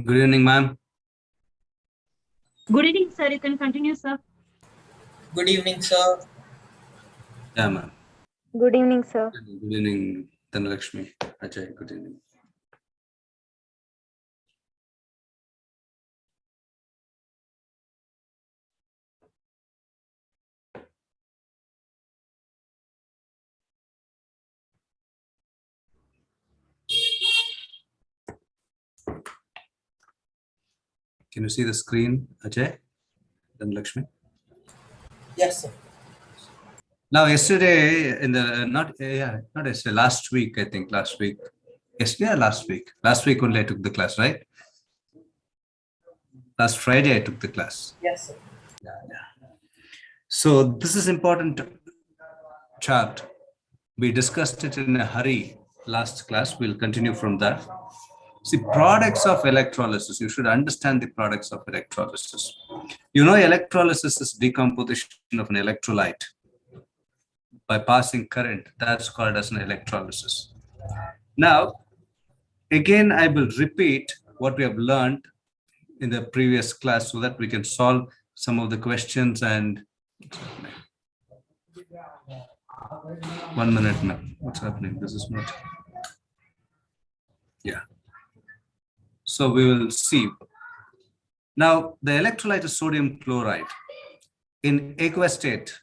Good evening, ma'am. Good evening, sir. You can continue, sir. Good evening, sir. Yeah, ma'am. Good evening, sir. Good evening, Dhanalakshmi. Ajay, good evening. Can you see the screen, Ajay? Dhanalakshmi? Yes, sir. Now, yesterday, not yesterday, last week, I think, yesterday or last week? Last week only I took the class, right? Last Friday I took the class. Yes, sir. Yeah. So this is important chart. We discussed it in a hurry last class. We'll continue from that. See, products of electrolysis. You should understand the products of electrolysis. You know, electrolysis is decomposition of an electrolyte by passing current. That's called as an electrolysis. Now, again, I will repeat what we have learned in the previous class so that we can solve some of the questions. And 1 minute now. What's happening? This is not. Yeah. So we will see. Now, the electrolyte is sodium chloride. In aqueous state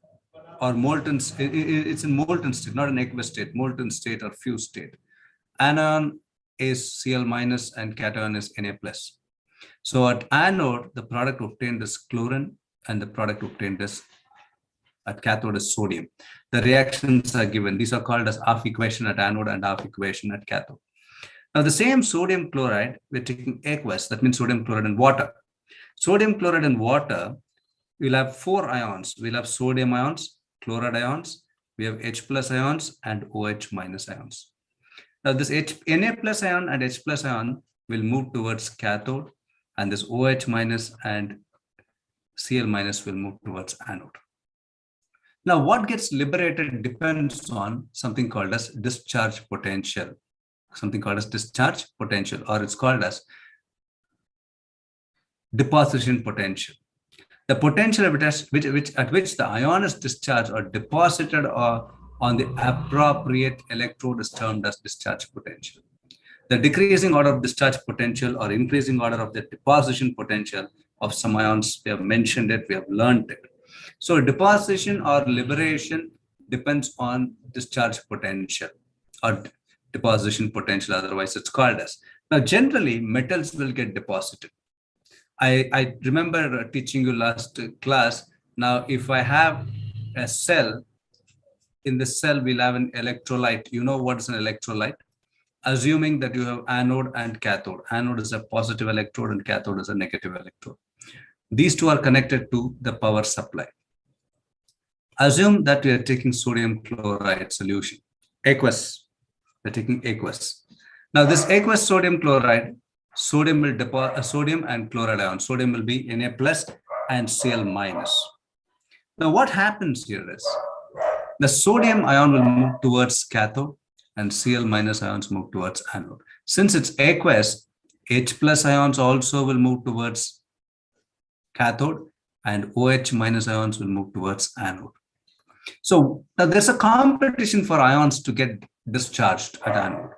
or molten, it's in molten state, not in aqueous state, molten state or fused state. Anion is Cl minus and cation is Na plus. So at anode, the product obtained is chlorine and the product obtained is at cathode is sodium. The reactions are given. These are called as half equation at anode and half equation at cathode. Now the same sodium chloride, we're taking aqueous, that means sodium chloride and water. Sodium chloride and water, we'll have 4 ions. We'll have sodium ions, chloride ions, we have H plus ions and OH minus ions. Now this Na plus ion and H plus ion will move towards cathode, and this OH minus and Cl minus will move towards anode. Now what gets liberated depends on something called as discharge potential. Something called as discharge potential, or it's called as deposition potential. The potential at which the ion is discharged or deposited or on the appropriate electrode is termed as discharge potential. The decreasing order of discharge potential or increasing order of the deposition potential of some ions, we have mentioned it, we have learned it. So deposition or liberation depends on discharge potential or deposition potential, otherwise it's called as. Now, generally, metals will get deposited. I remember teaching you last class. Now, if I have a cell, in the cell we'll have an electrolyte. You know what is an electrolyte? Assuming that you have anode and cathode. Anode is a positive electrode and cathode is a negative electrode. These two are connected to the power supply. Assume that we are taking sodium chloride solution, aqueous. We're taking aqueous. Now this aqueous sodium chloride, sodium will deposit sodium and chloride ion. Sodium will be Na plus and Cl minus. Now what happens here is the sodium ion will move towards cathode and Cl minus ions move towards anode. Since it's aqueous, H plus ions also will move towards cathode and OH minus ions will move towards anode. So now there's a competition for ions to get discharged at anode.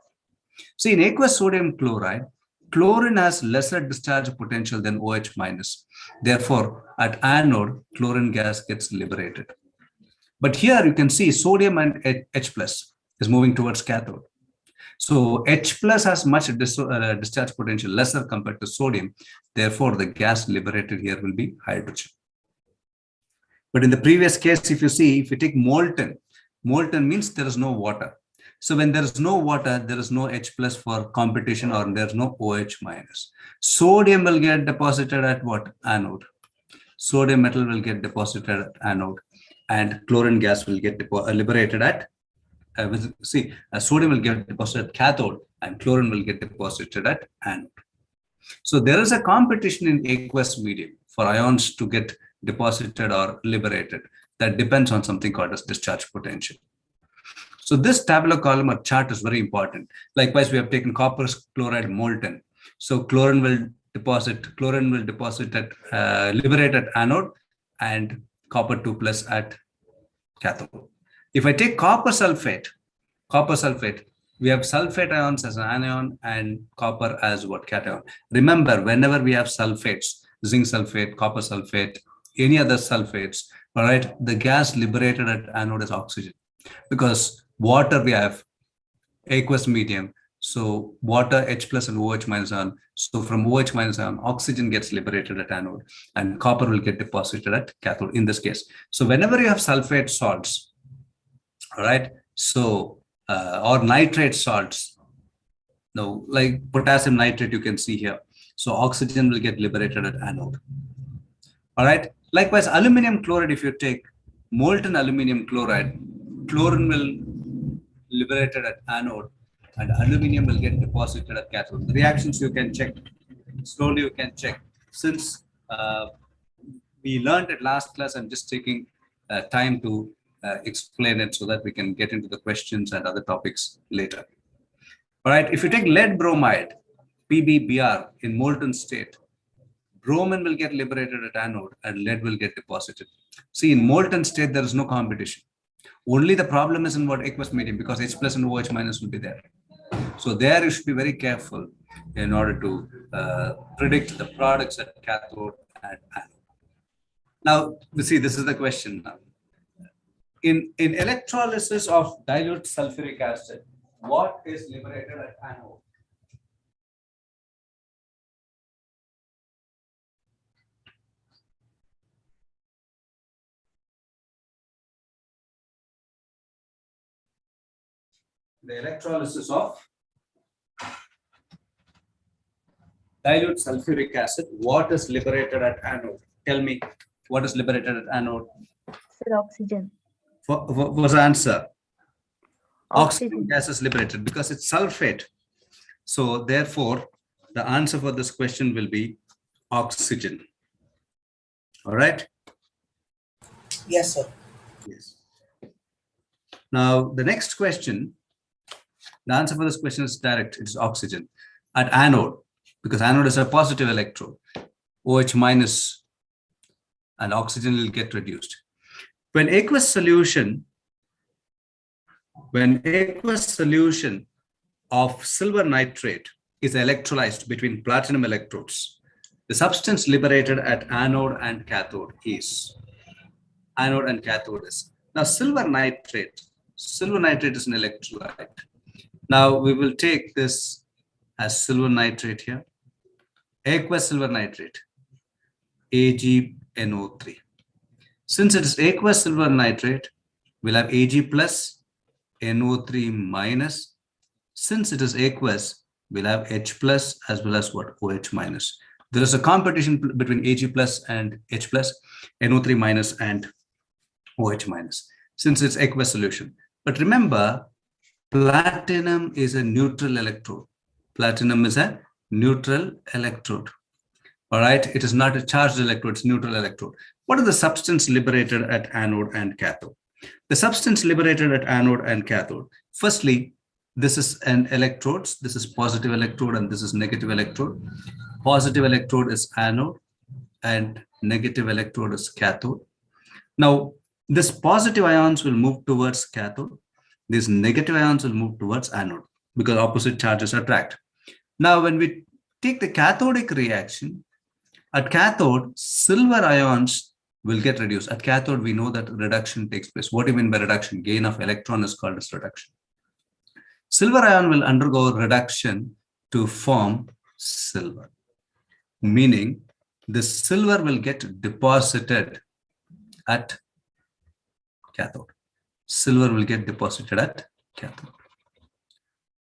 See, in aqueous sodium chloride, chlorine has lesser discharge potential than OH minus. Therefore, at anode, chlorine gas gets liberated. But here you can see sodium and H plus is moving towards cathode. So H plus has much discharge potential, lesser compared to sodium. Therefore, the gas liberated here will be hydrogen. But in the previous case, if you see, if you take molten means there is no water. So when there is no water, there is no H plus for competition or there is no OH minus. Sodium will get deposited at what? Anode. Sodium metal will get deposited at anode and chlorine gas will get liberated at, sodium will get deposited at cathode and chlorine will get deposited at anode. So there is a competition in aqueous medium for ions to get deposited or liberated. That depends on something called as discharge potential. So this tabular column or chart is very important. Likewise, we have taken copper chloride molten. So chlorine will chlorine will deposit at, liberate at anode, and copper 2 plus at cathode. If I take copper sulfate, we have sulfate ions as an anion and copper as what? Cation. Remember, whenever we have sulfates, zinc sulfate, copper sulfate, any other sulfates, all right, the gas liberated at anode is oxygen, because water we have aqueous medium. So water H plus and OH minus ion. So from OH minus ion, oxygen gets liberated at anode and copper will get deposited at cathode in this case. So whenever you have sulfate salts, all right, so or nitrate salts, no, like potassium nitrate you can see here. So oxygen will get liberated at anode. All right. Likewise, aluminum chloride, if you take molten aluminum chloride, chlorine will liberated at anode and aluminum will get deposited at cathode. The reactions you can check, slowly you can check. Since we learned it last class, I'm just taking time to explain it so that we can get into the questions and other topics later. All right, if you take lead bromide, PbBr in molten state, bromine will get liberated at anode and lead will get deposited. See, in molten state, there is no competition. Only the problem is in what? Aqueous medium, because H plus and OH minus will be there. So there you should be very careful in order to predict the products at cathode and anode. Now, you see, this is the question now. In electrolysis of dilute sulfuric acid, what is liberated at anode? The electrolysis of dilute sulfuric acid, what is liberated at anode? Tell me, what is liberated at anode? Sir, oxygen. What was the answer? Oxygen. Oxygen gas is liberated because it's sulfate. So therefore, the answer for this question will be oxygen. All right? Yes, sir. Yes. Now, the next question, the answer for this question is direct. It's oxygen at anode, because anode is a positive electrode, OH minus, and oxygen will get reduced. When aqueous solution of silver nitrate is electrolyzed between platinum electrodes, the substance liberated at anode and cathode is. Now, silver nitrate is an electrolyte. Now, we will take this as silver nitrate here, aqueous silver nitrate, AgNO3. Since it is aqueous silver nitrate, we'll have Ag plus, NO3 minus. Since it is aqueous, we'll have H plus as well as what? OH minus. There is a competition between Ag plus and H plus, NO3 minus and OH minus, since it's aqueous solution. But remember, platinum is a neutral electrode. All right, it is not a charged electrode, it's neutral electrode. What are the substance liberated at anode and cathode? The substance liberated at anode and cathode. Firstly, this is an electrodes. This is positive electrode and this is negative electrode. Positive electrode is anode and negative electrode is cathode. Now, this positive ions will move towards cathode. These negative ions will move towards anode because opposite charges attract. Now, when we take the cathodic reaction, at cathode, silver ions will get reduced. At cathode, we know that reduction takes place. What do you mean by reduction? Gain of electron is called as reduction. Silver ion will undergo reduction to form silver, meaning the silver will get deposited at cathode. Silver will get deposited at cathode.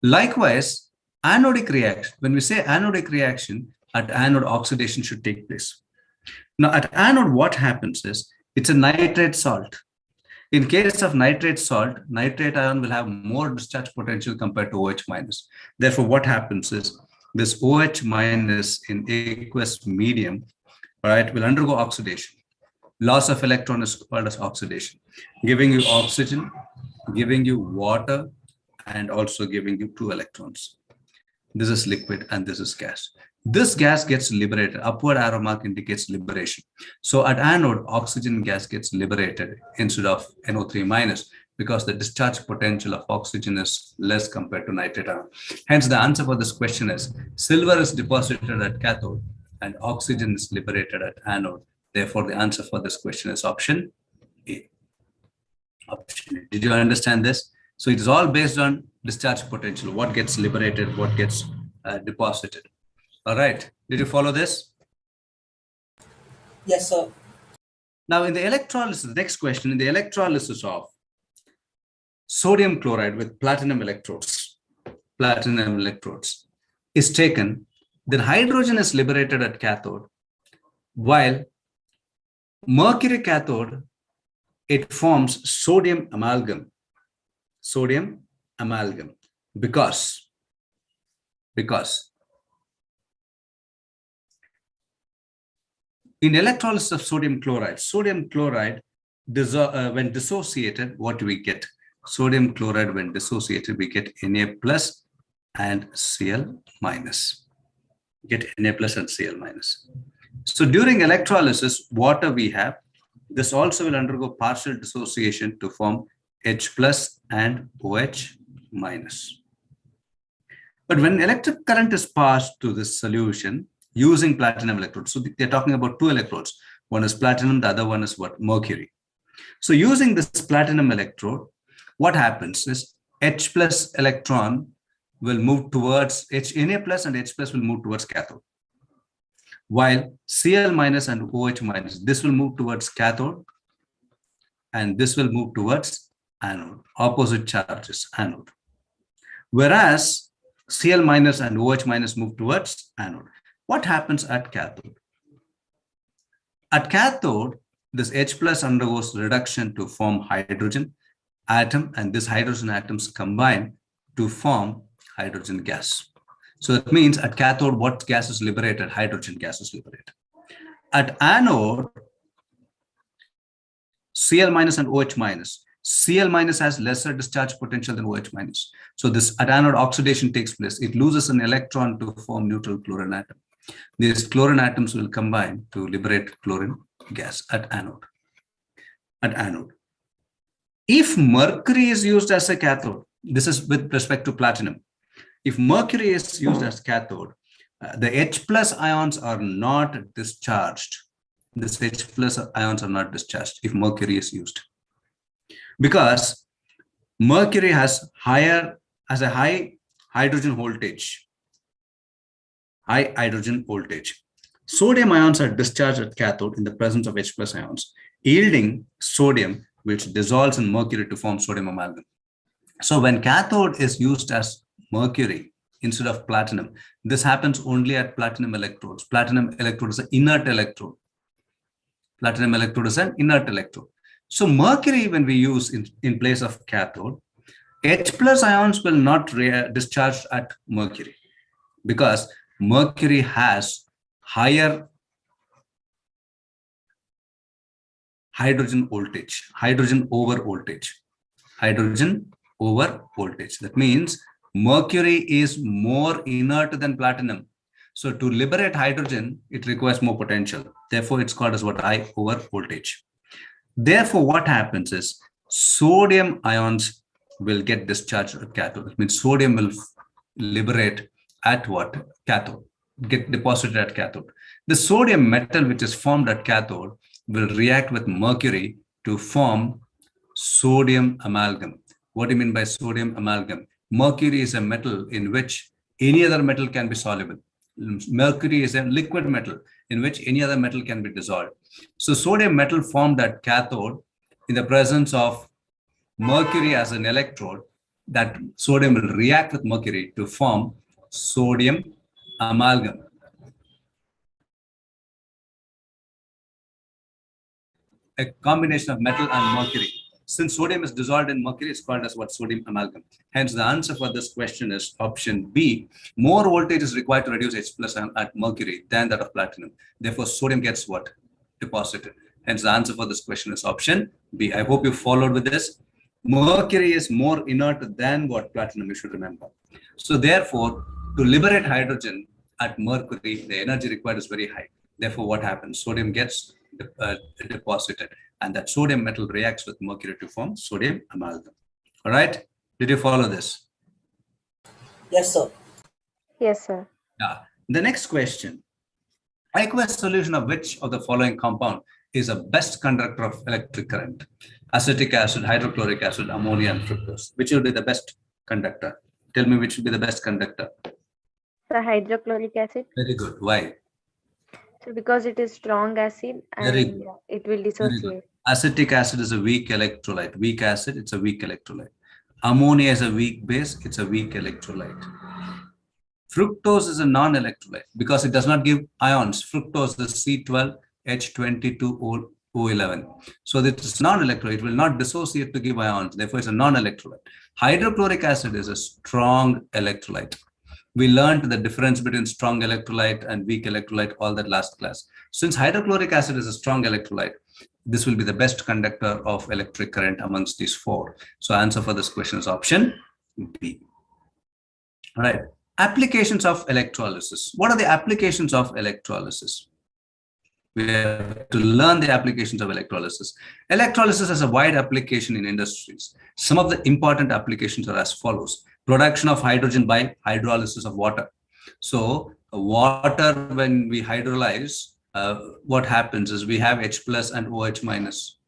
Likewise, anodic reaction. When we say anodic reaction, at anode oxidation should take place. Now at anode, what happens is it's a nitrate salt. In case of nitrate salt, nitrate ion will have more discharge potential compared to OH minus. Therefore, what happens is this OH minus in aqueous medium, all right, will undergo oxidation. Loss of electron is called as oxidation, giving you oxygen, giving you water, and also giving you 2 electrons. This is liquid and this is gas. This gas gets liberated. Upward arrow mark indicates liberation. So at anode, oxygen gas gets liberated instead of NO3 minus because the discharge potential of oxygen is less compared to nitrate ion. Hence, the answer for this question is silver is deposited at cathode and oxygen is liberated at anode. Therefore, the answer for this question is option A. Option A. Did you understand this? So it is all based on discharge potential, what gets liberated, what gets deposited. All right. Did you follow this? Yes, sir. Now, in the electrolysis, the next question, in the electrolysis of sodium chloride with platinum electrodes is taken, then hydrogen is liberated at cathode, while mercury cathode, it forms sodium amalgam. Sodium amalgam because in electrolysis of sodium chloride when dissociated, what do we get? Sodium chloride when dissociated, we get Na plus and Cl minus. Get Na plus and Cl minus. So during electrolysis, water we have, this also will undergo partial dissociation to form H plus and OH minus. But when electric current is passed to this solution using platinum electrodes, so they're talking about two electrodes. One is platinum, the other one is what? Mercury. So using this platinum electrode, what happens is H plus electron will move towards Na plus and H plus will move towards cathode. While Cl minus and OH minus, this will move towards cathode and this will move towards anode, opposite charges, anode. Whereas Cl minus and OH minus move towards anode. What happens at cathode? At cathode, this H plus undergoes reduction to form hydrogen atom, and these hydrogen atoms combine to form hydrogen gas. So that means at cathode, what gas is liberated? Hydrogen gas is liberated. At anode, Cl minus and OH minus. Cl minus has lesser discharge potential than OH minus. So this at anode oxidation takes place. It loses an electron to form neutral chlorine atom. These chlorine atoms will combine to liberate chlorine gas at anode. At anode. If mercury is used as a cathode, this is with respect to platinum. If mercury is used as cathode, the H plus ions are not discharged. This H plus ions are not discharged if mercury is used. Because mercury has a high hydrogen voltage. High hydrogen voltage. Sodium ions are discharged at cathode in the presence of H plus ions, yielding sodium, which dissolves in mercury to form sodium amalgam. So when cathode is used as mercury instead of platinum, this happens only at platinum electrodes. Platinum electrode is an inert electrode. Platinum electrode is an inert electrode. So mercury, when we use in place of cathode, H plus ions will not discharge at mercury because mercury has higher hydrogen voltage, hydrogen over voltage. That means mercury is more inert than platinum. So to liberate hydrogen, it requires more potential. Therefore, it's called as what? I over voltage. Therefore, what happens is sodium ions will get discharged at cathode. It means sodium will liberate at what? Cathode, get deposited at cathode. The sodium metal which is formed at cathode will react with mercury to form sodium amalgam. What do you mean by sodium amalgam? Mercury is a metal in which any other metal can be soluble. Mercury is a liquid metal in which any other metal can be dissolved. So sodium metal formed at cathode in the presence of mercury as an electrode, that sodium will react with mercury to form sodium amalgam. A combination of metal and mercury. Since sodium is dissolved in mercury, it's called as what? Sodium amalgam. Hence, the answer for this question is option B. More voltage is required to reduce H plus at mercury than that of platinum. Therefore, sodium gets what? Deposited. Hence, the answer for this question is option B. I hope you followed with this. Mercury is more inert than what? Platinum, you should remember. So therefore, to liberate hydrogen, at mercury, the energy required is very high. Therefore, what happens? Sodium gets deposited, and that sodium metal reacts with mercury to form sodium amalgam. All right? Did you follow this? Yes, sir. Yes, sir. Yeah. The next question. Aqueous solution of which of the following compound is a best conductor of electric current? Acetic acid, hydrochloric acid, ammonia, and fructose. Which will be the best conductor? Tell me which will be the best conductor. The hydrochloric acid. Very good. Why? So because it is strong acid Very and good. it will Very good. dissociate. Acetic acid is a weak electrolyte. Weak acid, it's a weak electrolyte. Ammonia is a weak base, it's a weak electrolyte. Fructose is a non-electrolyte because it does not give ions. Fructose is C12H22O11. So this is non-electrolyte. It will not dissociate to give ions. Therefore, it's a non-electrolyte. Hydrochloric acid is a strong electrolyte. We learned the difference between strong electrolyte and weak electrolyte all that last class. Since hydrochloric acid is a strong electrolyte, this will be the best conductor of electric current amongst these four. So answer for this question is option B. All right. Applications of electrolysis. What are the applications of electrolysis? We have to learn the applications of electrolysis. Electrolysis has a wide application in industries. Some of the important applications are as follows. Production of hydrogen by hydrolysis of water. So water, when we hydrolyze, what happens is we have H plus and OH minus.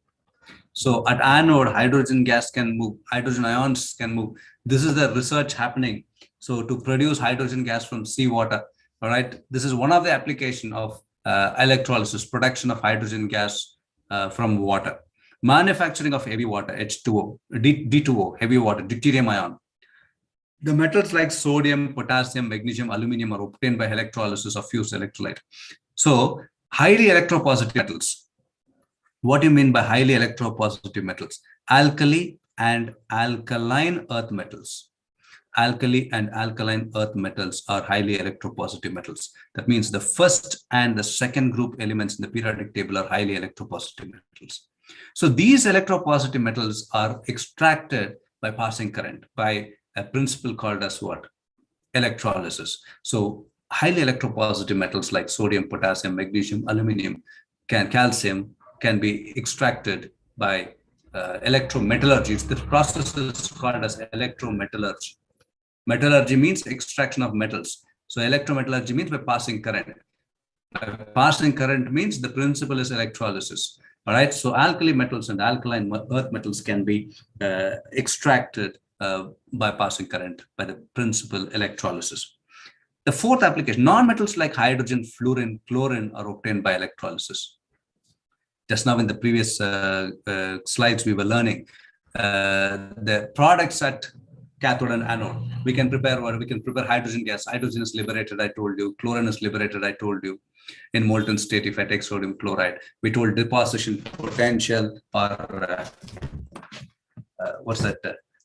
So at anode, hydrogen gas can move, hydrogen ions can move. This is the research happening. So to produce hydrogen gas from seawater, all right, this is one of the application of electrolysis, production of hydrogen gas from water. Manufacturing of heavy water, H2O, D2O, heavy water, deuterium ion. The metals like sodium, potassium, magnesium, aluminum are obtained by electrolysis of fused electrolyte. So highly electropositive metals. What do you mean by highly electropositive metals? Alkali and alkaline earth metals. Alkali and alkaline earth metals are highly electropositive metals. That means the first and the second group elements in the periodic table are highly electropositive metals. So these electropositive metals are extracted by passing current by a principle called as what? Electrolysis. So highly electropositive metals like sodium, potassium, magnesium, aluminum, calcium can be extracted by electrometallurgy. This process is called as electrometallurgy. Metallurgy means extraction of metals. So electrometallurgy means by passing current. Passing current means the principle is electrolysis. All right. So alkali metals and alkaline earth metals can be extracted by passing current by the principle electrolysis. The fourth application, non-metals like hydrogen, fluorine, chlorine are obtained by electrolysis. Just now in the previous slides, we were learning the products at cathode and anode. We can prepare hydrogen gas. Hydrogen is liberated, I told you. Chlorine is liberated, I told you. In molten state, if I take sodium chloride, we told deposition potential or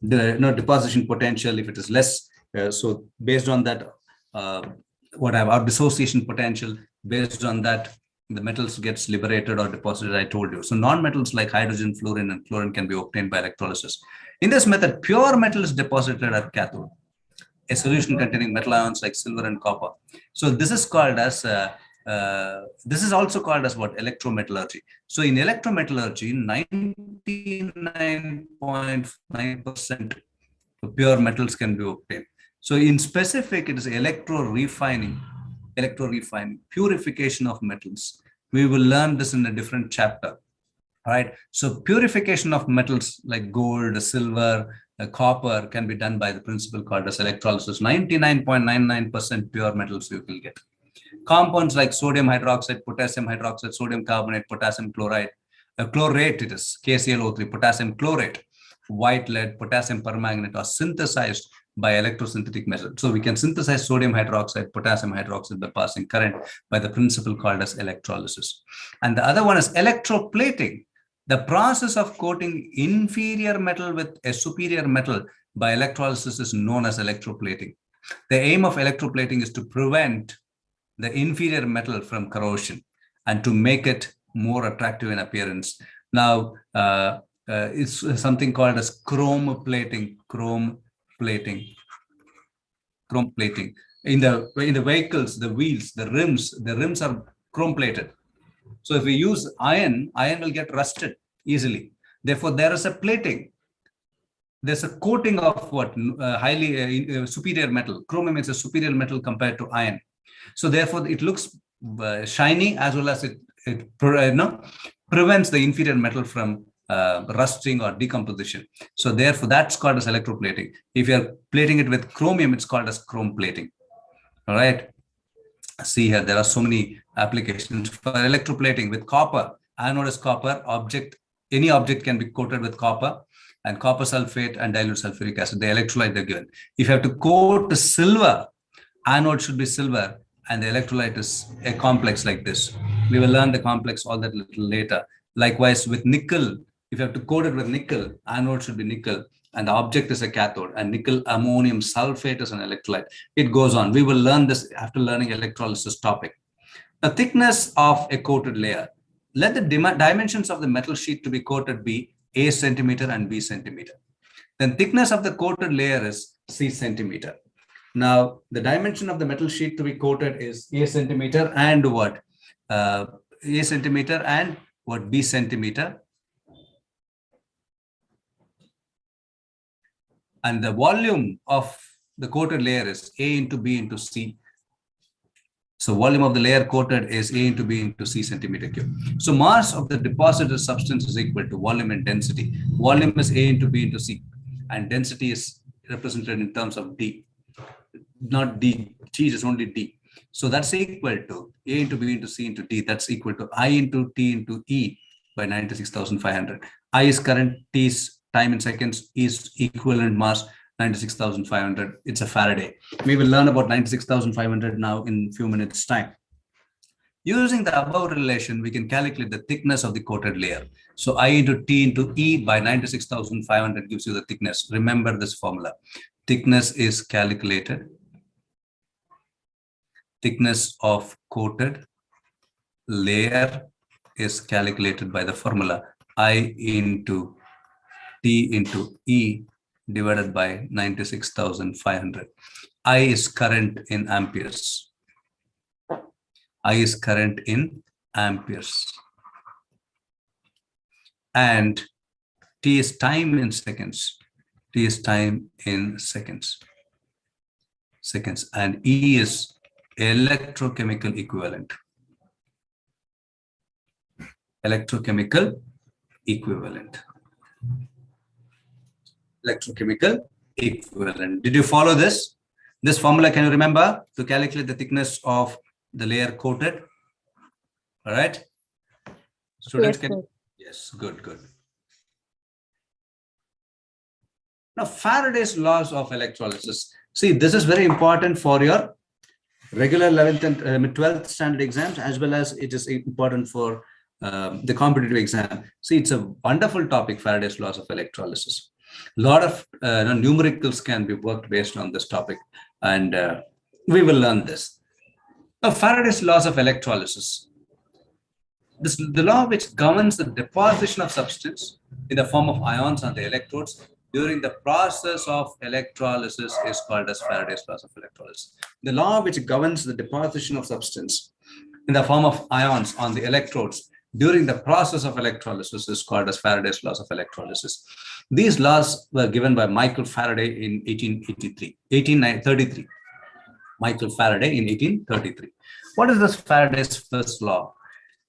deposition potential if it is less. So based on that, our dissociation potential, based on that, the metals gets liberated or deposited, I told you. So non-metals like hydrogen, fluorine, and chlorine can be obtained by electrolysis. In this method, pure metal is deposited at cathode, a solution containing metal ions like silver and copper. So this is called as, this is also called as what? Electrometallurgy. So in electrometallurgy, 99.9% pure metals can be obtained. So in specific, it is electro-refining, purification of metals. We will learn this in a different chapter. All right. So purification of metals like gold, silver, copper can be done by the principle called as electrolysis. 99.99% pure metals you will get. Compounds like sodium hydroxide, potassium hydroxide, sodium carbonate, potassium chloride, chlorate, it is KClO3, potassium chlorate, white lead, potassium permanganate are synthesized by electrosynthetic method. So we can synthesize sodium hydroxide, potassium hydroxide by passing current by the principle called as electrolysis. And the other one is electroplating. The process of coating inferior metal with a superior metal by electrolysis is known as electroplating. The aim of electroplating is to prevent the inferior metal from corrosion and to make it more attractive in appearance. Now, it's something called as chrome plating. In the vehicles, the wheels, the rims are chrome plated. So if we use iron will get rusted easily. Therefore, there is a plating. There's a coating of what highly superior metal. Chromium is a superior metal compared to iron. So therefore, it looks shiny, as well as it prevents the inferior metal from rusting or decomposition. So therefore, that's called as electroplating. If you're plating it with chromium, it's called as chrome plating. All right. See here, there are so many applications for electroplating with copper. Anode is copper. Any object can be coated with copper, and copper sulfate and dilute sulfuric acid. The electrolyte are given. If you have to coat the silver, anode should be silver, and the electrolyte is a complex like this. We will learn the complex all that little later. Likewise, with nickel, if you have to coat it with nickel, anode should be nickel, and the object is a cathode, and nickel ammonium sulfate is an electrolyte. It goes on. We will learn this after learning electrolysis topic. The thickness of a coated layer. Let the dimensions of the metal sheet to be coated be A centimeter and B centimeter. Then thickness of the coated layer is C centimeter. Now, the dimension of the metal sheet to be coated is A centimeter and what? A centimeter and what? B centimeter. And the volume of the coated layer is A into B into C. So volume of the layer coated is A into B into C centimeter cube. So mass of the deposited substance is equal to volume and density. Volume is A into B into C, and density is represented in terms of D. Not D, T is only D. So that's equal to A into B into C into D. That's equal to I into T into E by 96,500. I is current, T is time in seconds, is equivalent mass, 96,500. It's a Faraday. We will learn about 96,500 now in a few minutes' time. Using the above relation, we can calculate the thickness of the coated layer. So I into T into E by 96,500 gives you the thickness. Remember this formula. Thickness is calculated. Thickness of coated layer is calculated by the formula I into T into E divided by 96,500. I is current in amperes. I is current in amperes. And T is time in seconds. T is time in seconds. And E is electrochemical equivalent. Electrochemical equivalent. Electrochemical equivalent. Did you follow this? This formula, can you remember to calculate the thickness of the layer coated? All right. Students, Yes, sir. Yes, good. Now, Faraday's laws of electrolysis. See, this is very important for your regular 11th and 12th standard exams, as well as it is important for the competitive exam. See, it's a wonderful topic, Faraday's laws of electrolysis. A lot of numericals can be worked based on this topic, and we will learn this. Now, Faraday's laws of electrolysis. The law which governs the deposition of substance in the form of ions on the electrodes during the process of electrolysis is called as Faraday's laws of electrolysis. The law which governs the deposition of substance in the form of ions on the electrodes during the process of electrolysis is called as Faraday's laws of electrolysis. These laws were given by Michael Faraday in 1833. Michael Faraday in 1833. What is this Faraday's first law?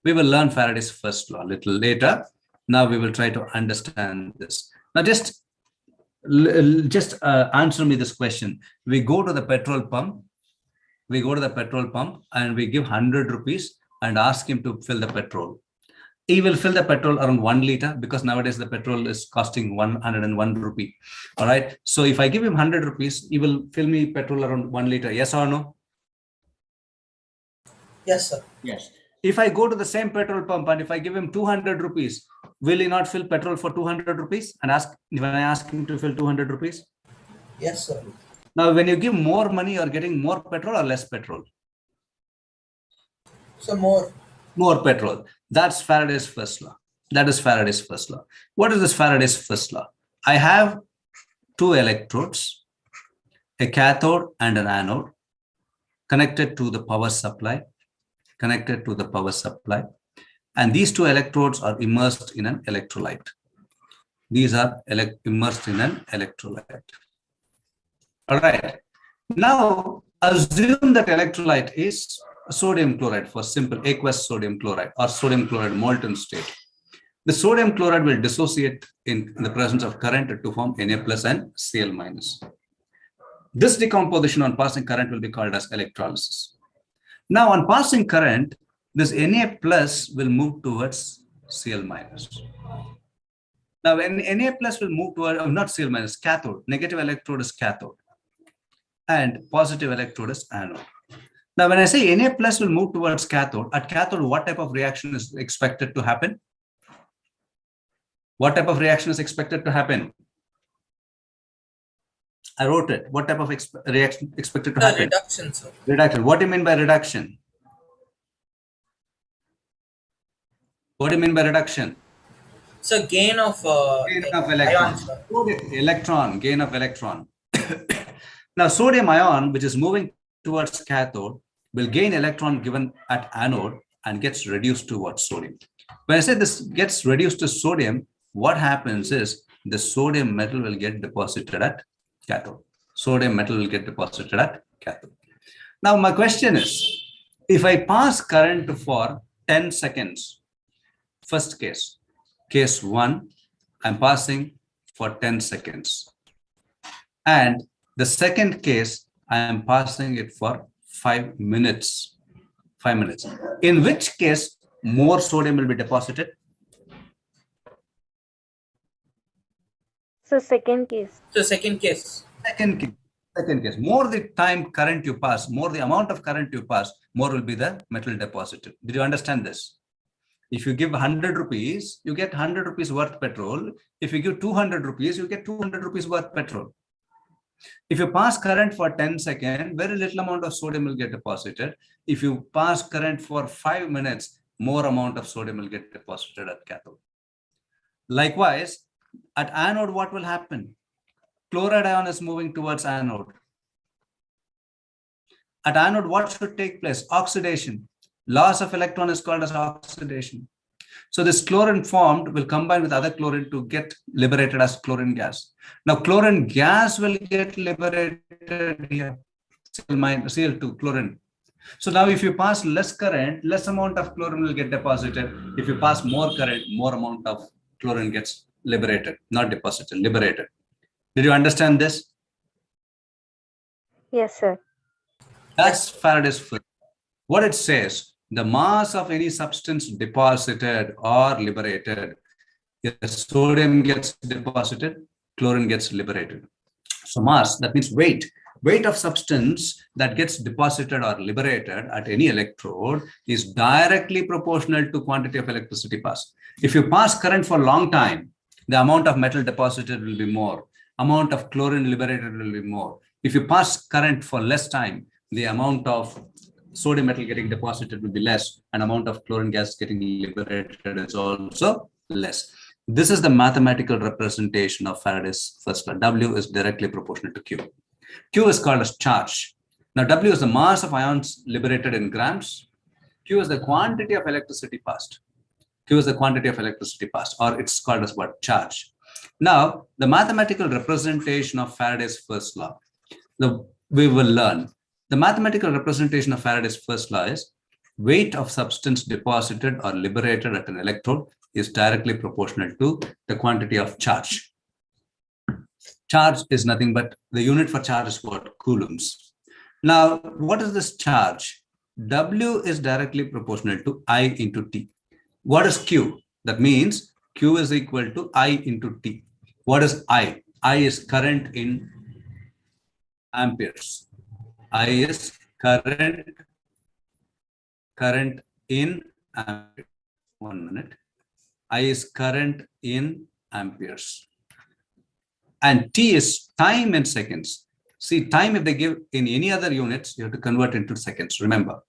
We will learn Faraday's first law a little later. Now we will try to understand this. Now just answer me this question. We go to the petrol pump. And we give 100 rupees and ask him to fill the petrol. He will fill the petrol around 1 liter because nowadays the petrol is costing 101 rupee. All right. So if I give him 100 rupees, he will fill me petrol around 1 liter. Yes or no? Yes, sir. Yes. If I go to the same petrol pump and if I give him 200 rupees, will he not fill petrol for 200 rupees? And when I ask him to fill 200 rupees? Yes, sir. Now, when you give more money, you're getting more petrol or less petrol? So more. More petrol. That's Faraday's first law. That is Faraday's first law. What is this Faraday's first law? I have two electrodes, a cathode and an anode. connected to the power supply, and these two electrodes are immersed in an electrolyte. These are immersed in an electrolyte. All right. Now, assume that electrolyte is sodium chloride, for simple aqueous sodium chloride or sodium chloride molten state. The sodium chloride will dissociate in the presence of current to form Na plus and Cl minus. This decomposition on passing current will be called as electrolysis. Now, on passing current, this Na plus will move towards Cl minus. Now, when Na plus will move toward, not Cl minus, cathode, negative electrode is cathode, and positive electrode is anode. Now, when I say Na plus will move towards cathode, at cathode, what type of reaction is expected to happen? What type of reaction is expected to happen? I wrote it. What type of reaction expected to happen? Reduction, sir. Reduction. What do you mean by reduction? What do you mean by reduction? So gain of electron. ions, sir. Electron, gain of electron. Now, sodium ion, which is moving towards cathode, will gain electron given at anode and gets reduced to what? Sodium. When I say this gets reduced to sodium, what happens is the sodium metal will get deposited at cathode. Sodium metal will get deposited at cathode. Now, my question is, if I pass current for 10 seconds, first case, case 1, I'm passing for 10 seconds. And the second case, I am passing it for 5 minutes. 5 minutes. In which case, more sodium will be deposited? So second case. So second case. Second case. More the time current you pass, more the amount of current you pass, more will be the metal deposited. Did you understand this? If you give 100 rupees, you get 100 rupees worth petrol. If you give 200 rupees, you get 200 rupees worth petrol. If you pass current for 10 seconds, very little amount of sodium will get deposited. If you pass current for 5 minutes, more amount of sodium will get deposited at cathode. Likewise, at anode, what will happen? Chloride ion is moving towards anode. At anode, what should take place? Oxidation. Loss of electron is called as oxidation. So this chlorine formed will combine with other chlorine to get liberated as chlorine gas. Now, chlorine gas will get liberated here, Cl2, chlorine. So now if you pass less current, less amount of chlorine will get deposited. If you pass more current, more amount of chlorine gets liberated, not deposited, liberated. Did you understand this? Yes, sir. That's Faraday's first. What it says, the mass of any substance deposited or liberated, if sodium gets deposited, chlorine gets liberated. So mass, that means weight. Weight of substance that gets deposited or liberated at any electrode is directly proportional to quantity of electricity passed. If you pass current for a long time, the amount of metal deposited will be more. Amount of chlorine liberated will be more. If you pass current for less time, the amount of sodium metal getting deposited will be less, and amount of chlorine gas getting liberated is also less. This is the mathematical representation of Faraday's first law. W is directly proportional to Q. Q is called as charge. Now, W is the mass of ions liberated in grams. Q is the quantity of electricity passed. Q is the quantity of electricity passed, or it's called as what? Charge. Now, the mathematical representation of Faraday's first law, we will learn. The mathematical representation of Faraday's first law is weight of substance deposited or liberated at an electrode is directly proportional to the quantity of charge. Charge is nothing but the unit for charge is what? Coulombs. Now, what is this charge? W is directly proportional to I into T. What is Q? That means Q is equal to I into T. What is I? I is current in amperes. I is current in amperes. 1 minute. I is current in amperes. And T is time in seconds. See, time, if they give in any other units, you have to convert into seconds, remember.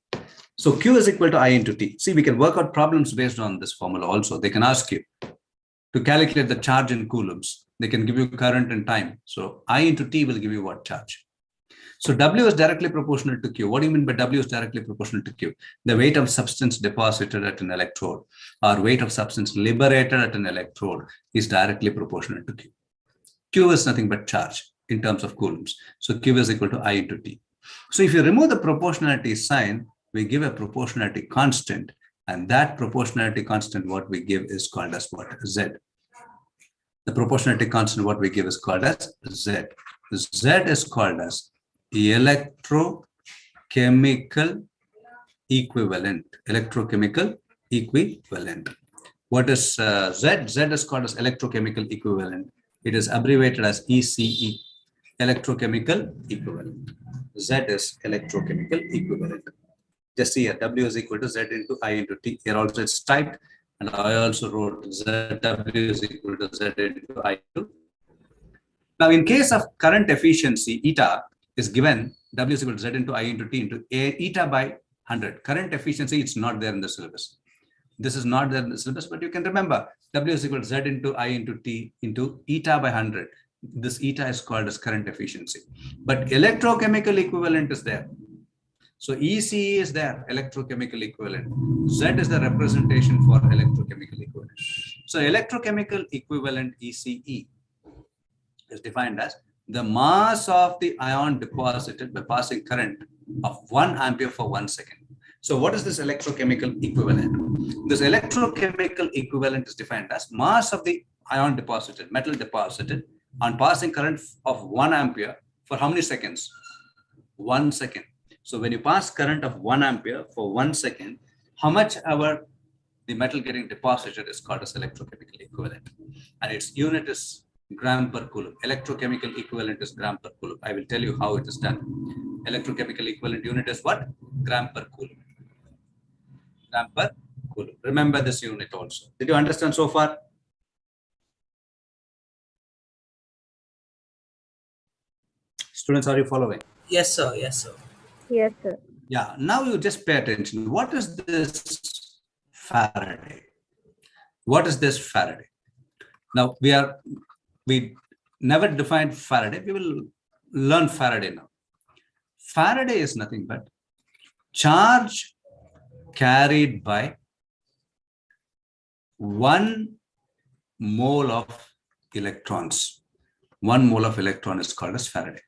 So Q is equal to I into T. See, we can work out problems based on this formula also. They can ask you to calculate the charge in coulombs. They can give you current and time. So I into T will give you what? Charge. So W is directly proportional to Q. What do you mean by W is directly proportional to Q? The weight of substance deposited at an electrode or weight of substance liberated at an electrode is directly proportional to Q. Q is nothing but charge in terms of coulombs. So Q is equal to I into T. So if you remove the proportionality sign, we give a proportionality constant, and that proportionality constant, what we give is called as what? Z. The proportionality constant, what we give is called as Z. Z is called as electrochemical equivalent. Electrochemical equivalent. What is Z? Z is called as electrochemical equivalent. It is abbreviated as ECE, electrochemical equivalent. Z is electrochemical equivalent. Just see here, W is equal to Z into I into T. Here also it's typed, and I also wrote ZW is equal to Z into I into. Now, in case of current efficiency, eta is given, W is equal to Z into I into T into eta by 100. Current efficiency, it's not there in the syllabus. This is not there in the syllabus, but you can remember W is equal to Z into I into T into eta by 100. This eta is called as current efficiency. But electrochemical equivalent is there. So ECE is there, electrochemical equivalent. Z is the representation for electrochemical equivalent. So electrochemical equivalent ECE is defined as the mass of the ion deposited by passing current of 1 ampere for 1 second. So what is this electrochemical equivalent? This electrochemical equivalent is defined as mass of the ion deposited, metal deposited on passing current of 1 ampere for how many seconds? 1 second. So when you pass current of 1 ampere for 1 second, how much ever the metal getting deposited is called as electrochemical equivalent. And its unit is gram per coulomb. Electrochemical equivalent is gram per coulomb. I will tell you how it is done. Electrochemical equivalent unit is what? Gram per coulomb. Gram per coulomb. Remember this unit also. Did you understand so far? Students, are you following? Yes, sir. Yes, sir. Yes, sir. Yeah, now you just pay attention. What is this Faraday? What is this Faraday? Now we never defined Faraday. We will learn Faraday now. Faraday is nothing but charge carried by 1 mole of electrons. 1 mole of electron is called as Faraday.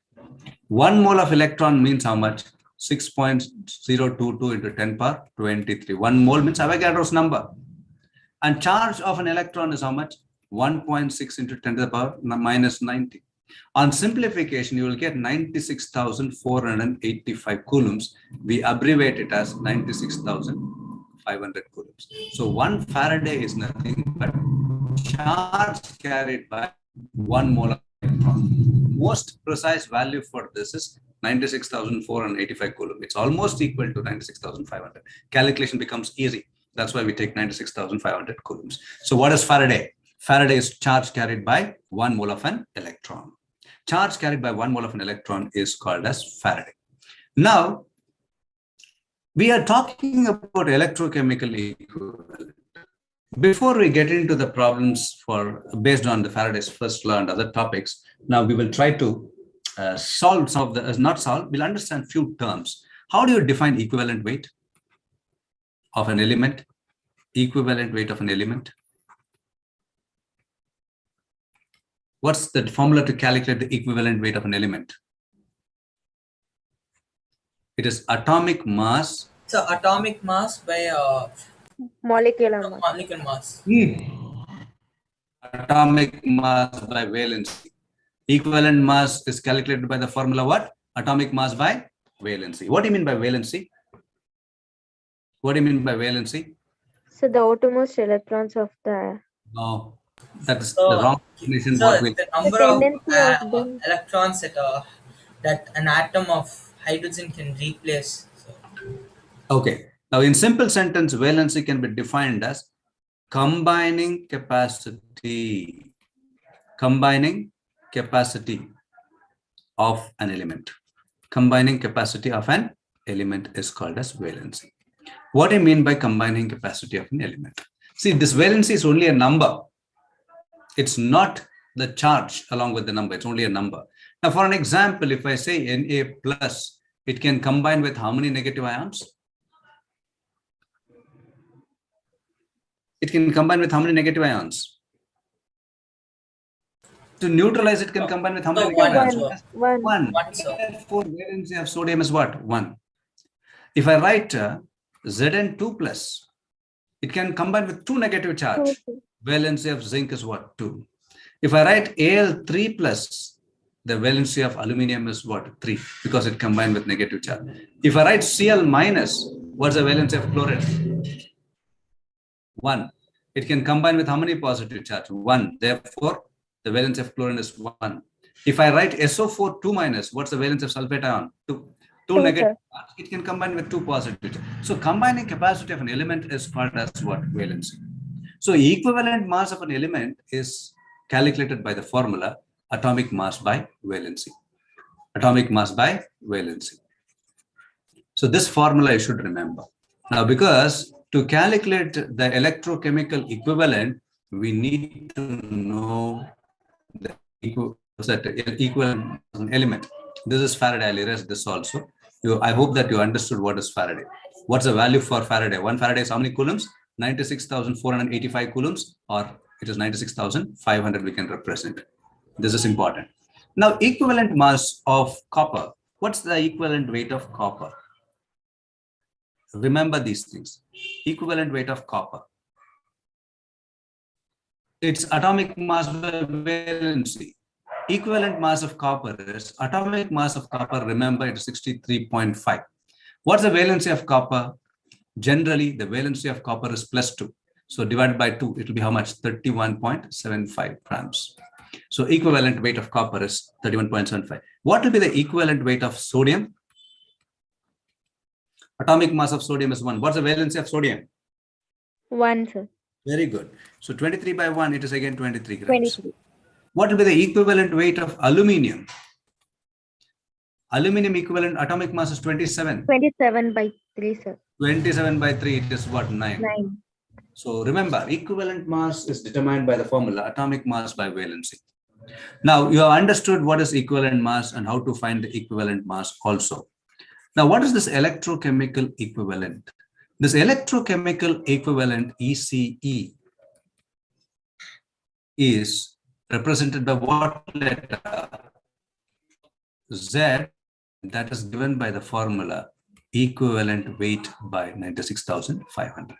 1 mole of electron means how much? 6.022 into 10 power 23. 1 mole means Avogadro's number. And charge of an electron is how much? 1.6 into 10 to the power minus 90. On simplification, you will get 96,485 coulombs. We abbreviate it as 96,500 coulombs. So 1 Faraday is nothing but charge carried by 1 mole of electron. Most precise value for this is 96,485 coulomb. It's almost equal to 96,500. Calculation becomes easy. That's why we take 96,500 coulombs. So what is Faraday? Faraday is charge carried by 1 mole of an electron. Charge carried by 1 mole of an electron is called as Faraday. Now, we are talking about electrochemical equivalent. Before we get into the problems based on the Faraday's first law and other topics, now we will try to solve some of the, we'll understand few terms. How do you define equivalent weight of an element? Equivalent weight of an element. What's the formula to calculate the equivalent weight of an element? It is atomic mass. So atomic mass by Molecular mass. molecular mass. Atomic mass by valency. Equivalent mass is calculated by the formula what? Atomic mass by valency. What do you mean by valency? What do you mean by valency? So the outermost electrons of the. No, that is the wrong definition. So What we the number tendency of of them. electrons that an atom of hydrogen can replace. So, okay. Now, in simple sentence, valency can be defined as combining capacity. Combining capacity of an element. Combining capacity of an element is called as valency. What do you mean by combining capacity of an element? See, this valency is only a number. It's not the charge along with the number. It's only a number. Now, for an example, if I say Na plus, it can combine with how many negative ions? It can combine with how many negative ions? To neutralize it can combine with how many one, negative ions? sir. One. One. One, sir. Therefore, valency of sodium is what? 1. If I write Zn2 plus, it can combine with 2 negative charge. Two. Valency of zinc is what? 2. If I write Al3 plus, the valency of aluminium is what? 3, because it combined with negative charge. If I write Cl minus, what's the valency of chlorine? 1. It can combine with how many positive charge? 1. Therefore, the valency of chlorine is 1. If I write SO4 2 minus, what's the valence of sulfate ion? 2. 2 negative charge. It can combine with 2 positive. So combining capacity of an element is called as what? Valency. So equivalent mass of an element is calculated by the formula atomic mass by valency. Atomic mass by valency. So this formula you should remember. Now, because to calculate the electrochemical equivalent, we need to know the equivalent element. This is Faraday. I'll erase this also. I hope that you understood what is Faraday. What's the value for Faraday? 1 Faraday is how many coulombs? 96,485 coulombs, or it is 96,500 we can represent. This is important. Now, equivalent mass of copper. What's the equivalent weight of copper? Remember these things. Equivalent weight of copper. Its atomic mass by valency. Equivalent mass of copper is atomic mass of copper. Remember, it is 63.5. What's the valency of copper? Generally, the valency of copper is plus 2. So divided by 2, it will be how much? 31.75 grams. So equivalent weight of copper is 31.75. What will be the equivalent weight of sodium? Atomic mass of sodium is 1. What's the valency of sodium? 1, sir. Very good. So 23 by 1, it is again 23 grams. 23. What will be the equivalent weight of aluminium? Aluminium equivalent atomic mass is 27. 27 by 3, sir. 27 by 3, it is what? 9. 9. So remember, equivalent mass is determined by the formula atomic mass by valency. Now, you have understood what is equivalent mass and how to find the equivalent mass also. Now, what is this electrochemical equivalent? This electrochemical equivalent, ECE, is represented by what letter? Z, that is given by the formula equivalent weight by 96,500.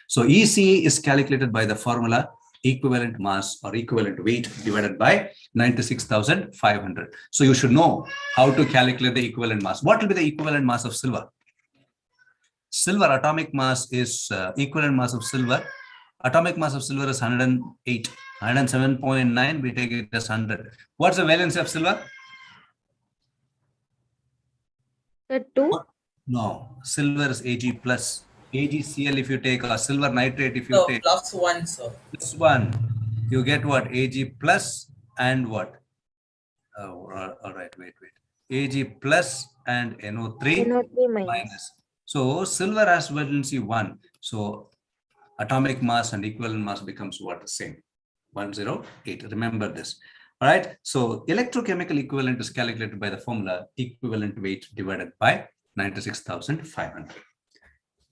So ECE is calculated by the formula equivalent mass or equivalent weight divided by 96,500. So you should know how to calculate the equivalent mass. What will be the equivalent mass of silver? Silver atomic mass is equivalent mass of silver. Atomic mass of silver is 108. 107.9, we take it as 100. What's the valency of silver? 2. No, silver is Ag plus. AgCl if you take, or silver nitrate if you take. Plus 1, sir. Plus 1. You get what? Ag plus and what? Oh, all right, wait. Ag plus and NO3, NO3 minus. So silver has valency 1. So atomic mass and equivalent mass becomes what? The same. 108. Remember this. All right. So electrochemical equivalent is calculated by the formula equivalent weight divided by 96,500.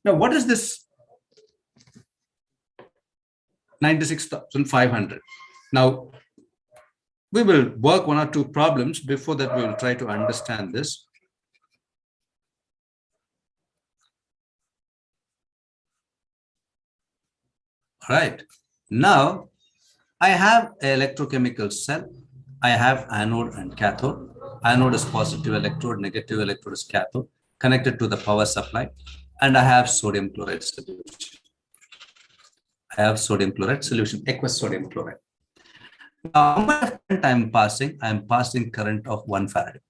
Now, what is this 96,500? Now, we will work 1 or 2 problems. Before that, we will try to understand this. All right. Now, I have an electrochemical cell. I have anode and cathode. Anode is positive electrode, negative electrode is cathode, connected to the power supply. And I have sodium chloride solution. I have sodium chloride solution, aqueous sodium chloride. Now, how much current I am passing? I am passing current of 1 Faraday.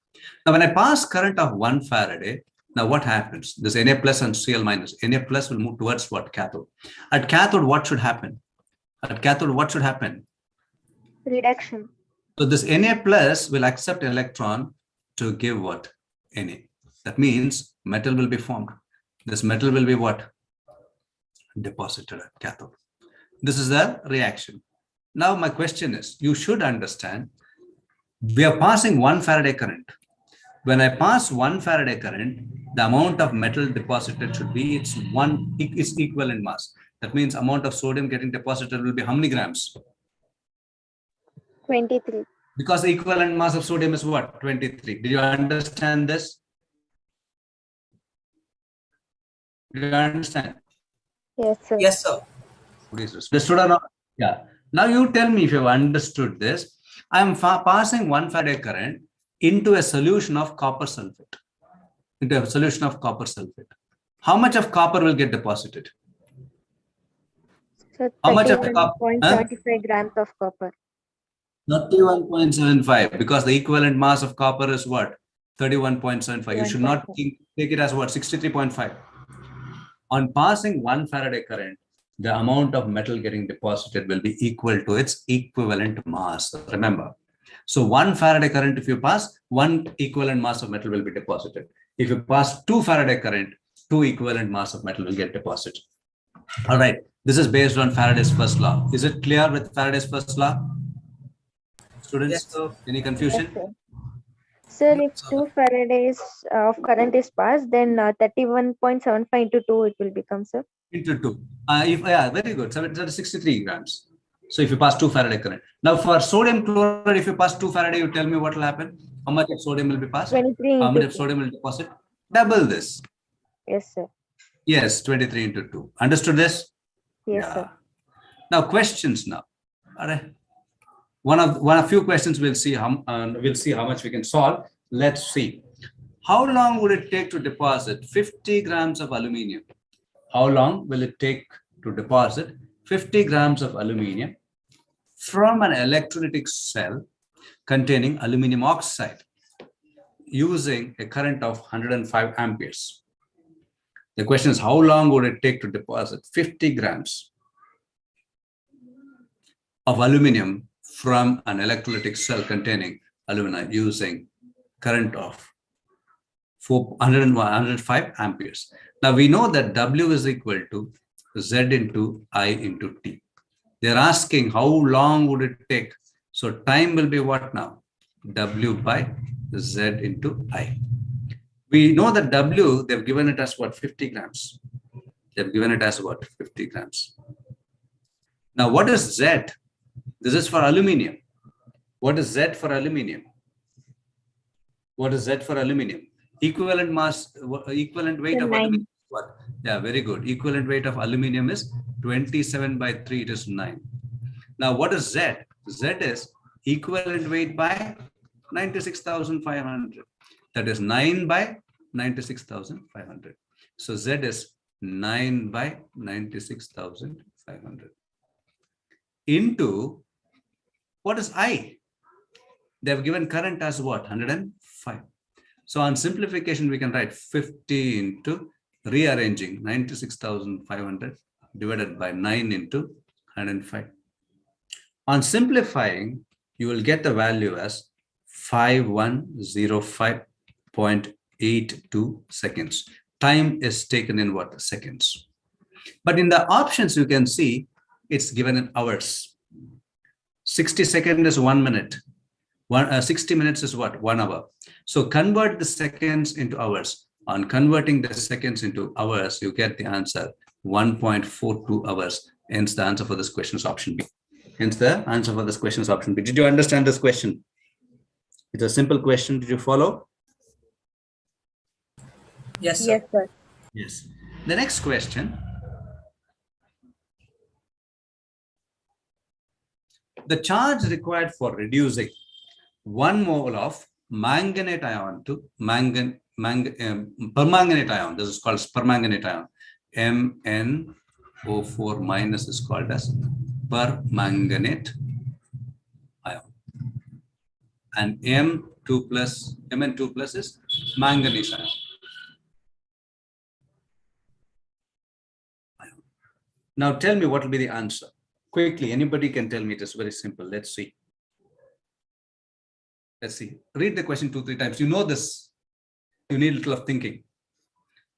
Now, when I pass current of 1 Faraday, now what happens? This Na plus and Cl minus. Na plus will move towards what? Cathode. At cathode, what should happen? At cathode, what should happen? Reduction. So this Na plus will accept electron to give what? Na. That means metal will be formed. This metal will be what? Deposited at cathode. This is the reaction. Now my question is, you should understand, we are passing 1 Faraday current. When I pass 1 Faraday current, the amount of metal deposited should be its equivalent mass. That means amount of sodium getting deposited will be how many grams? 23. Because the equivalent mass of sodium is what? 23. Did you understand this? Did you understand? Yes, sir. Yes, sir. Understood or not? Yeah. Now you tell me if you have understood this. I am passing 1 Faraday current into a solution of copper sulfate. Into a solution of copper sulfate. How much of copper will get deposited? So How much of the copper? 31.75 grams of copper. 31.75, because the equivalent mass of copper is what? 31.75. You should not take it as what? 63.5. On passing 1 Faraday current, the amount of metal getting deposited will be equal to its equivalent mass. Remember. So 1 Faraday current, if you pass, 1 equivalent mass of metal will be deposited. If you pass 2 Faraday current, 2 equivalent mass of metal will get deposited. All right. This is based on Faraday's first law. Is it clear with Faraday's first law? Students, Yes, sir. any confusion? Yes, sir. Sir, if 2 Faradays of current is passed, then 31.75 into 2 it will become, sir. Into 2. Very good. So it's 63 grams. So if you pass 2 Faraday current. Now for sodium chloride, if you pass 2 Faraday, you tell me what will happen. How much of sodium will be passed? 23 How much into of sodium will deposit? Double this. Yes, sir. Yes, 23 into 2. Understood this? Yes, sir. Now questions now. All right. One of few questions we'll see how much we can solve. Let's see. How long would it take to deposit 50 grams of aluminium? How long will it take to deposit 50 grams of aluminium from an electrolytic cell containing aluminum oxide using a current of 105 amperes? The question is, how long would it take to deposit 50 grams of aluminium from an electrolytic cell containing alumina using current of 105 amperes? Now we know that W is equal to Z into I into T. They're asking how long would it take? So time will be what now? W by Z into I. We know that W, they've given it as what? 50 grams. They've given it as what? 50 grams. Now what is Z? This is for aluminium. What is Z for aluminium? What is Z for aluminium? Equivalent mass, equivalent weight of aluminium. What? Yeah, very good. Equivalent weight of aluminium is 27 by 3, it is 9. Now, what is Z? Z is equivalent weight by 96,500. That is 9 by 96,500. So Z is 9 by 96,500. Into, what is I? They have given current as what? 105. So on simplification, we can write 50 into rearranging 96,500 divided by 9 into 105. On simplifying, you will get the value as 5105.82 seconds. Time is taken in what? Seconds. But in the options, you can see it's given in hours. 60 seconds is 1 minute. 60 minutes is what? 1 hour. So convert the seconds into hours. On converting the seconds into hours, you get the answer 1.42 hours. Hence the answer for this question is option B. Hence the answer for this question is option B. Did you understand this question? It's a simple question. Did you follow? Yes, sir. Yes, sir. Yes. The next question. The charge required for reducing 1 mole of manganate ion to permanganate ion. This is called permanganate ion. MnO4 minus is called as permanganate ion. And Mn2 plus is manganese ion. Now tell me what will be the answer. Quickly, anybody can tell me. It is very simple. Let's see. Let's see. Read the question 2-3 times. You know this. You need a little of thinking.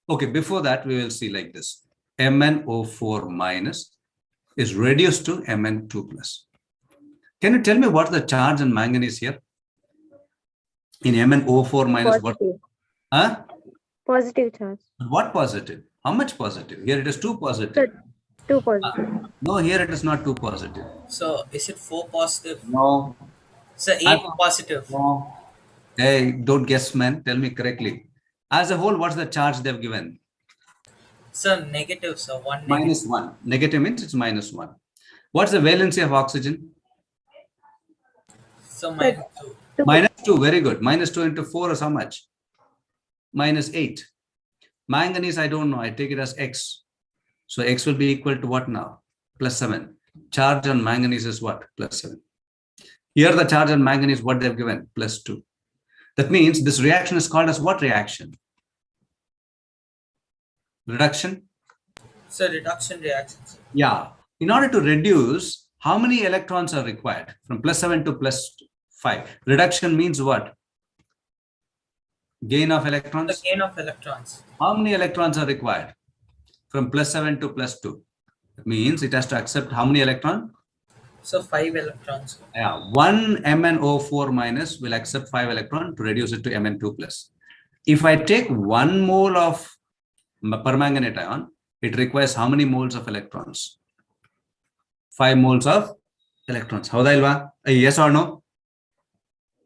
Okay, before that, we will see like this. MnO4 minus is reduced to Mn2 plus. Can you tell me what's the charge on manganese here? In MnO4 minus what? Positive. Huh? Positive charge. What positive? How much positive? Here it is 2 positive. Sir, 2 positive. No, here it is not 2 positive. So is it 4 positive? No. So 8 positive. No. Hey, don't guess, man. Tell me correctly. As a whole, what's the charge they've given? So negative, so 1 negative. Minus 1. Negative means it's minus 1. What's the valency of oxygen? So minus 2. Minus 2. Very good. Minus 2 into 4 is how much? Minus 8. Manganese, I don't know. I take it as X. So X will be equal to what now? Plus 7. Charge on manganese is what? Plus 7. Here the charge on manganese, what they've given? Plus 2. That means this reaction is called as what reaction? Reduction? So reduction reactions. Yeah. In order to reduce, how many electrons are required? From plus 7 to plus 5. Reduction means what? Gain of electrons? The gain of electrons. How many electrons are required? From plus 7 to plus 2. That means it has to accept how many electrons? So 5 electrons. Yeah, 1 MnO4 minus will accept 5 electrons to reduce it to Mn2 plus. If I take 1 mole of permanganate ion, it requires how many moles of electrons? 5 moles of electrons. Howda ilva? Yes or no?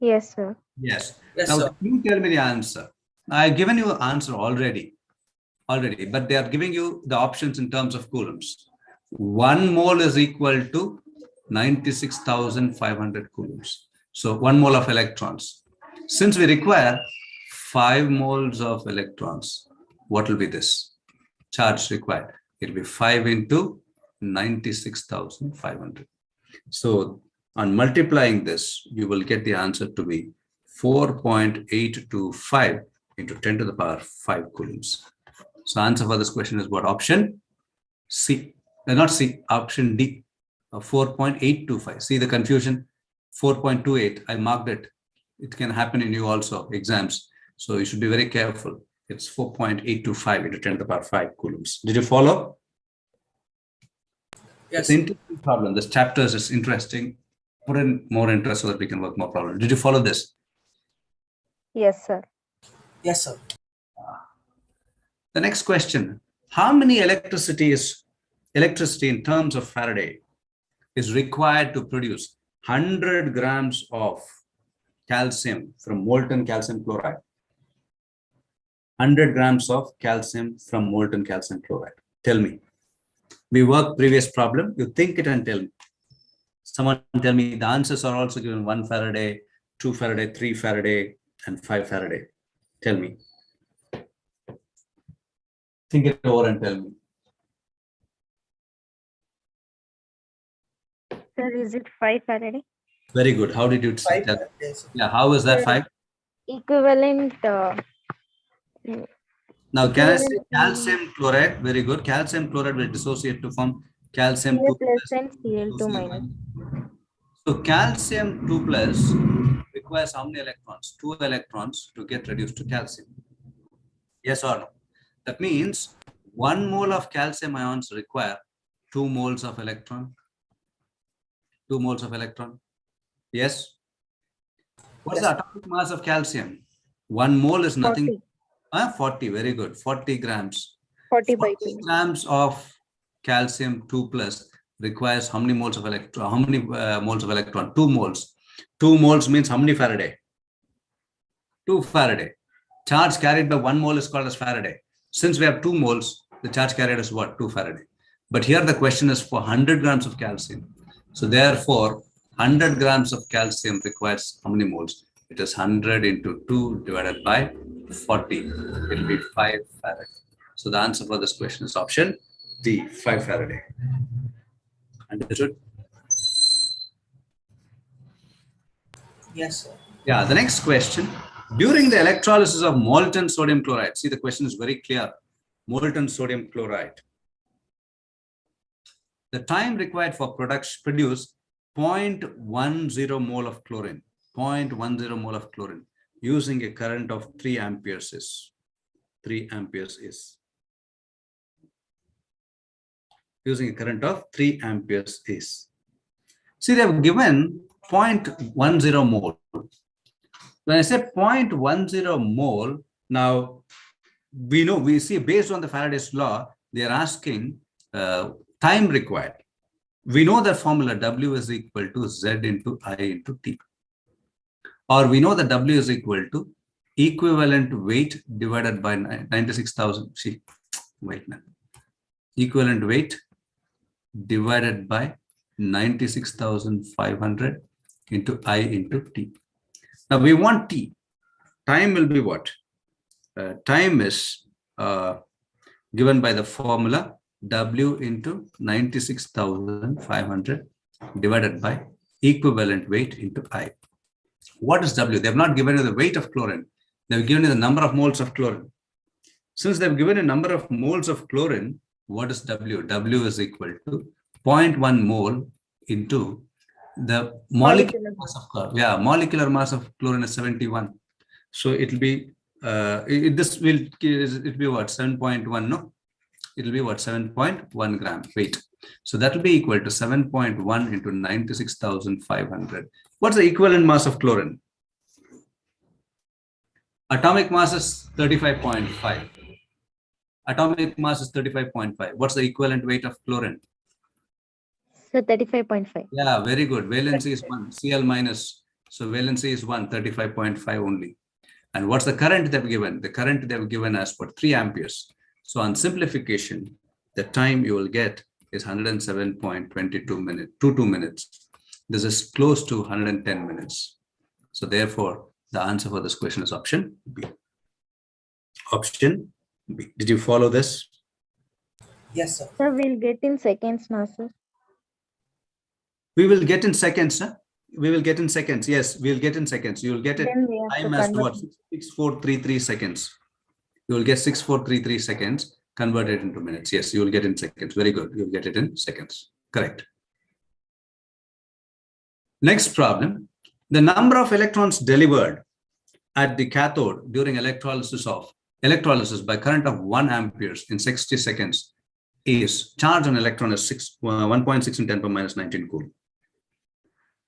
Yes, sir. Yes. Yes, Now, sir. you tell me the answer. I've given you an answer already, but they are giving you the options in terms of coulombs. 1 mole is equal to 96,500 coulombs. So 1 mole of electrons. Since we require 5 moles of electrons, what will be this charge required? It will be 5 into 96,500. So on multiplying this, you will get the answer to be 4.825 into 10 to the power 5 coulombs. So answer for this question is what? Option C. Not C, option D. 4.825. See the confusion? 4.28. I marked it. It can happen in you also, exams. So you should be very careful. It's 4.825 into 10 to the power 5 coulombs. Did you follow? Yes. It's an interesting problem. This chapter is interesting. Put in more interest so that we can work more problems. Did you follow this? Yes, sir. Yes, sir. The next question. How many electricity in terms of Faraday is required to produce 100 grams of calcium from molten calcium chloride? 100 grams of calcium from molten calcium chloride. Tell me. We worked previous problem. You think it and tell me. Someone tell me the answers are also given 1 Faraday, 2 Faraday, 3 Faraday, and 5 Faraday. Tell me. Think it over and tell me. Sir, is it 5 Faraday? Very good. How did you 5 tell? Faraday. Yeah, how is that Sir, 5? Equivalent. Now, can I say Equivalent calcium chloride? Very good. Calcium chloride will dissociate to form calcium Ca 2 plus plus. and Cl2 minus. So calcium 2 plus requires how many electrons? 2 electrons to get reduced to calcium. Yes or no? That means 1 mole of calcium ions require 2 moles of electron. 2 moles of electron. Yes. What's Yes. the atomic mass of calcium? 1 mole is nothing. 40. 40. Very good. 40 grams. 40 by 40 2. grams of calcium 2 plus requires how many moles of electron? How many moles of electron? 2 moles. 2 moles means how many Faraday? 2 Faraday. Charge carried by 1 mole is called as Faraday. Since we have 2 moles, the charge carried is what? 2 Faraday. But here the question is for 100 grams of calcium. So therefore, 100 grams of calcium requires how many moles? It is 100 into 2 divided by 40. It will be 5 Faraday. So the answer for this question is option D, 5 Faraday. Understood? Yes, sir. Yeah, the next question. During the electrolysis of molten sodium chloride, see the question is very clear. Molten sodium chloride. The time required for produce 0.10 mole of chlorine, 0.10 mole of chlorine using a current of 3 amperes is. 3 amperes is. Using a current of 3 amperes is. See, they have given 0.10 mole. When I say 0.10 mole, now we see based on the Faraday's law, they are asking time required. We know the formula W is equal to Z into I into T. Or we know that W is equal to equivalent weight divided by 96,000. See, wait now. Equivalent weight divided by 96,500 into I into T. Now we want T. Time will be what? Time is given by the formula W into 96,500 divided by equivalent weight into I. What is W? They have not given you the weight of chlorine. They have given you the number of moles of chlorine. Since they have given a number of moles of chlorine, what is W? W is equal to 0.1 mole into the molecular mass of chlorine. Yeah, molecular mass of chlorine is 71. So it will be, this will it be what? 7.1, no? It will be what? 7.1 gram weight. So that will be equal to 7.1 into 96,500. What's the equivalent mass of chlorine? Atomic mass is 35.5. Atomic mass is 35.5. What's the equivalent weight of chlorine? So 35.5. Yeah, very good. Valency is 1, Cl minus. So valency is 1, 35.5 only. And what's the current they've given? The current they've given as for 3 amperes. So on simplification, the time you will get is 107.22 minutes, 22 minutes. This is close to 110 minutes. So therefore, the answer for this question is option B. Option B. Did you follow this? Yes, sir. So we'll get in seconds now, sir. We will get in seconds, sir. We will get in seconds. Yes, we'll get in seconds. You will get it Then we have time to as convert. what? 6433 seconds. You will get 6433 seconds converted into minutes. Yes, you will get in seconds. Very good. You will get it in seconds. Correct. Next problem. The number of electrons delivered at the cathode during electrolysis by current of 1 amperes in 60 seconds is charge on electron is 1.6 in 10 power minus 19 cool.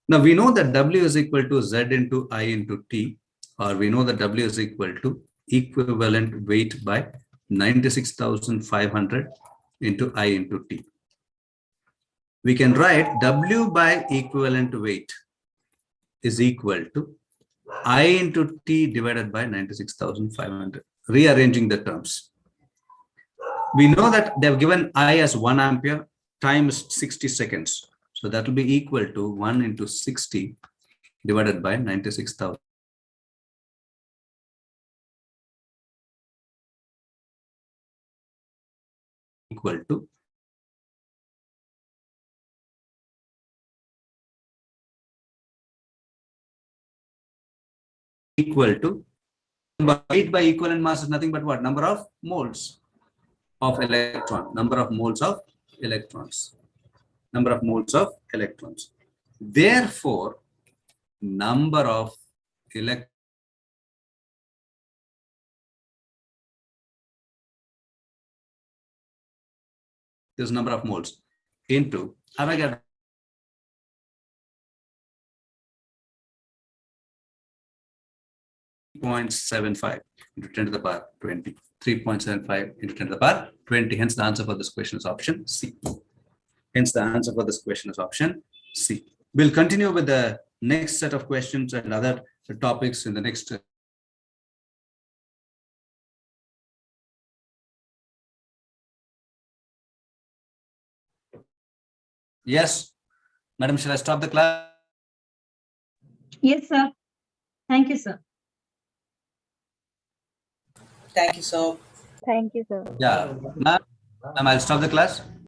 Now we know that W is equal to Z into I into T, or we know that W is equal to equivalent weight by 96,500 into I into T. We can write W by equivalent weight is equal to I into T divided by 96,500, rearranging the terms. We know that they have given I as 1 ampere, time is 60 seconds. So that will be equal to 1 into 60 divided by 96,000. Equal to weight by equivalent mass is nothing but what? Number of moles of electron, number of moles of electrons, number of moles of electrons. Therefore, number of electrons this number of moles into Avogadro 3.75 into 10 to the power 20. 3.75 into 10 to the power 20. Hence, the answer for this question is option C. Hence, the answer for this question is option C. We'll continue with the next set of questions and other topics in the next. Yes, madam, shall I stop the class? Yes, sir. Thank you, sir. Thank you, sir. Thank you, sir. Yeah, ma'am, I'll stop the class.